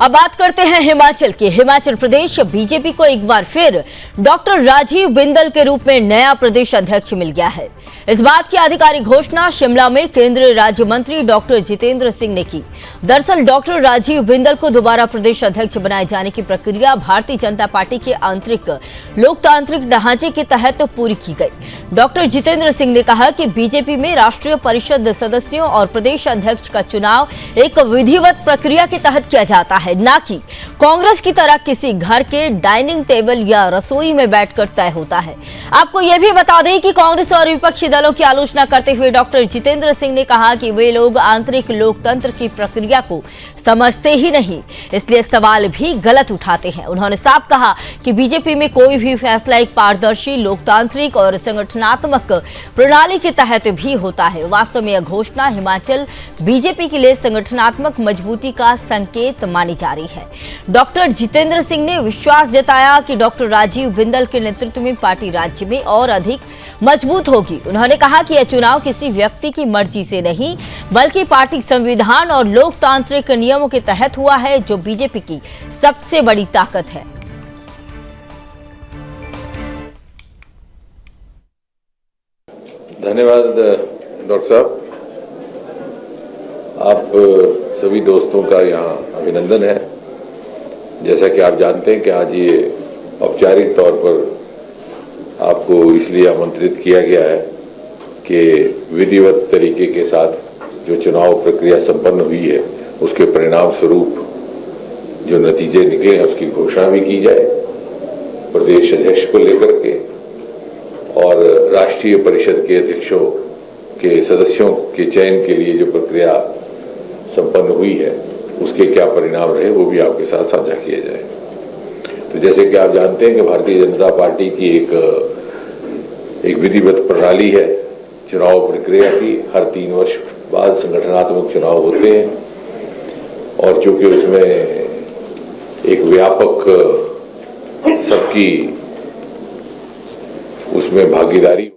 अब बात करते हैं हिमाचल की। हिमाचल प्रदेश बीजेपी को एक बार फिर डॉक्टर राजीव बिंदल के रूप में नया प्रदेश अध्यक्ष मिल गया है। इस बात की आधिकारिक घोषणा शिमला में केंद्रीय राज्य मंत्री डॉक्टर जितेंद्र सिंह ने की। दरअसल डॉक्टर राजीव बिंदल को दोबारा प्रदेश अध्यक्ष बनाए जाने की प्रक्रिया भारतीय जनता पार्टी के आंतरिक लोकतांत्रिक ढांचे के तहत पूरी की गई। डॉक्टर जितेंद्र सिंह ने कहा कि बीजेपी में राष्ट्रीय परिषद सदस्यों और प्रदेश अध्यक्ष का चुनाव एक विधिवत प्रक्रिया के तहत किया जाता है, ना कि कांग्रेस की तरह किसी घर के डाइनिंग टेबल या रसोई में बैठकर तय होता है। आपको यह भी बता दें कि कांग्रेस और विपक्षी दलों की आलोचना करते हुए डॉक्टर जितेंद्र सिंह ने कहा कि वे लोग आंतरिक लोकतंत्र की प्रक्रिया को समझते ही नहीं, इसलिए सवाल भी गलत उठाते हैं। उन्होंने साफ कहा कि बीजेपी में कोई भी फैसला एक पारदर्शी, लोकतांत्रिक और संगठनात्मक प्रणाली के तहत भी होता है। वास्तव में यह घोषणा हिमाचल बीजेपी के लिए संगठनात्मक मजबूती का संकेत मानी जा रही है। डॉक्टर जितेंद्र सिंह ने विश्वास जताया कि डॉक्टर राजीव बिंदल के नेतृत्व में पार्टी राज्य में और अधिक मजबूत होगी। उन्होंने कहा कि यह चुनाव किसी व्यक्ति की मर्जी से नहीं, बल्कि पार्टी संविधान और लोकतांत्रिक नियमों के तहत हुआ है, जो बीजेपी की सबसे बड़ी ताकत है। धन्यवाद डॉक्टर साहब, आप सभी दोस्तों का यहाँ अभिनंदन है। जैसा कि आप जानते हैं कि आज ये औपचारिक तौर पर आपको इसलिए आमंत्रित किया गया है कि विधिवत तरीके के साथ जो चुनाव प्रक्रिया संपन्न हुई है, उसके परिणाम स्वरूप जो नतीजे निकले हैं उसकी घोषणा भी की जाए। प्रदेश अध्यक्ष को लेकर के और राष्ट्रीय परिषद के अध्यक्षों के सदस्यों के चयन के लिए जो प्रक्रिया संपन्न हुई है, उसके क्या परिणाम रहे वो भी आपके साथ साझा किया जाए। तो जैसे कि आप जानते हैं कि भारतीय जनता पार्टी की एक विधिवत प्रणाली है चुनाव प्रक्रिया की। हर 3 वर्ष बाद संगठनात्मक चुनाव होते हैं और चूंकि उसमें एक व्यापक सबकी उसमें भागीदारी।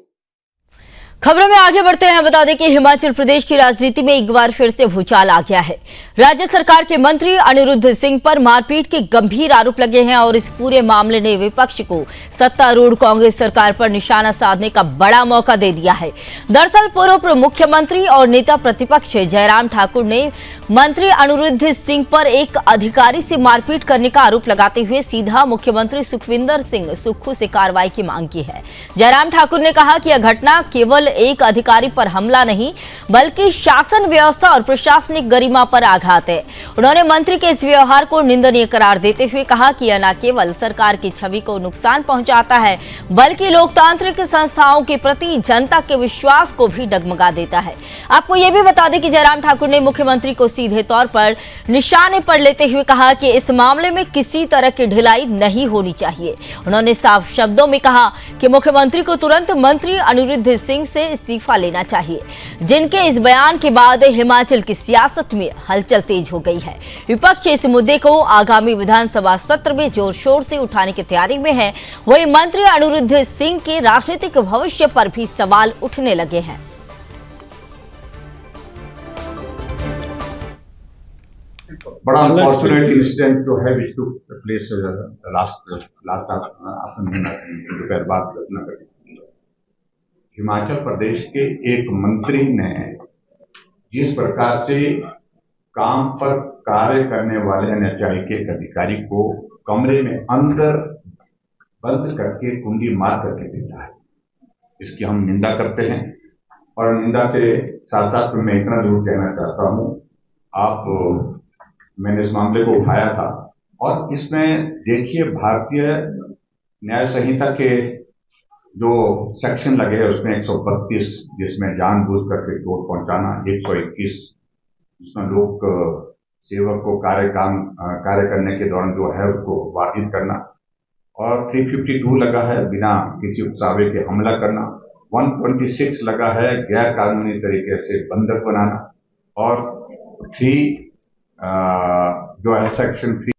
खबरों में आगे बढ़ते हैं। बता दें कि हिमाचल प्रदेश की राजनीति में एक बार फिर से भूचाल आ गया है। राज्य सरकार के मंत्री अनिरुद्ध सिंह पर मारपीट के गंभीर आरोप लगे हैं और इस पूरे मामले ने विपक्ष को सत्तारूढ़ कांग्रेस सरकार पर निशाना साधने का बड़ा मौका दे दिया है। दरअसल पूर्व मुख्यमंत्री और नेता प्रतिपक्ष जयराम ठाकुर ने मंत्री अनिरुद्ध सिंह पर एक अधिकारी से मारपीट करने का आरोप लगाते हुए सीधा मुख्यमंत्री सुखविंदर सिंह सुक्खू से कार्रवाई की मांग की है। जयराम ठाकुर ने कहा कि यह घटना केवल एक अधिकारी पर हमला नहीं, बल्कि शासन व्यवस्था और प्रशासनिक गरिमा पर आघात है। उन्होंने मंत्री के इस व्यवहार को निंदनीय करार देते हुए कहा कि यह न केवल सरकार की छवि को नुकसान पहुंचाता है, बल्कि लोकतांत्रिक संस्थाओं के प्रति जनता के विश्वास को भी डगमगा देता है। आपको यह भी बता दें कि जयराम ठाकुर ने मुख्यमंत्री को सीधे तौर पर निशाने पर लेते हुए कहा कि इस मामले में किसी तरह की ढिलाई नहीं होनी चाहिए। उन्होंने साफ शब्दों में कहा कि मुख्यमंत्री को तुरंत मंत्री अनिरुद्ध सिंह से इस्तीफा लेना चाहिए, जिनके इस बयान के बाद हिमाचल की सियासत में हलचल तेज हो गई है। विपक्ष इस मुद्दे को आगामी विधानसभा सत्र में जोर शोर से उठाने की तैयारी में है। वहीं मंत्री अनिरुद्ध सिंह के राजनीतिक भविष्य पर भी सवाल उठने लगे हैं। बड़ा अनफॉर्चुनेट इंसिडेंट जो है विच took place last Himachal Pradesh के एक मंत्री ने जिस प्रकार से काम पर कार्य करने वाले एनएचआई के एक अधिकारी को कमरे में अंदर बंद करके कुंडी मार करके देता है, इसकी हम निंदा करते हैं। और निंदा के साथ साथ मैं इतना जरूर कहना चाहता हूं, मैंने इस मामले को उठाया था और इसमें देखिए भारतीय न्याय संहिता के जो सेक्शन लगे हैं उसमें 132 जिसमें जानबूझ करके चोट पहुंचाना, 121 जिसमें लोक सेवक को कार्य करने के दौरान जो है उसको बाधित करना, और 352 लगा है बिना किसी उकसावे के हमला करना, 126 लगा है गैर कानूनी तरीके से बंधक बनाना, और 3 जो है सेक्शन 3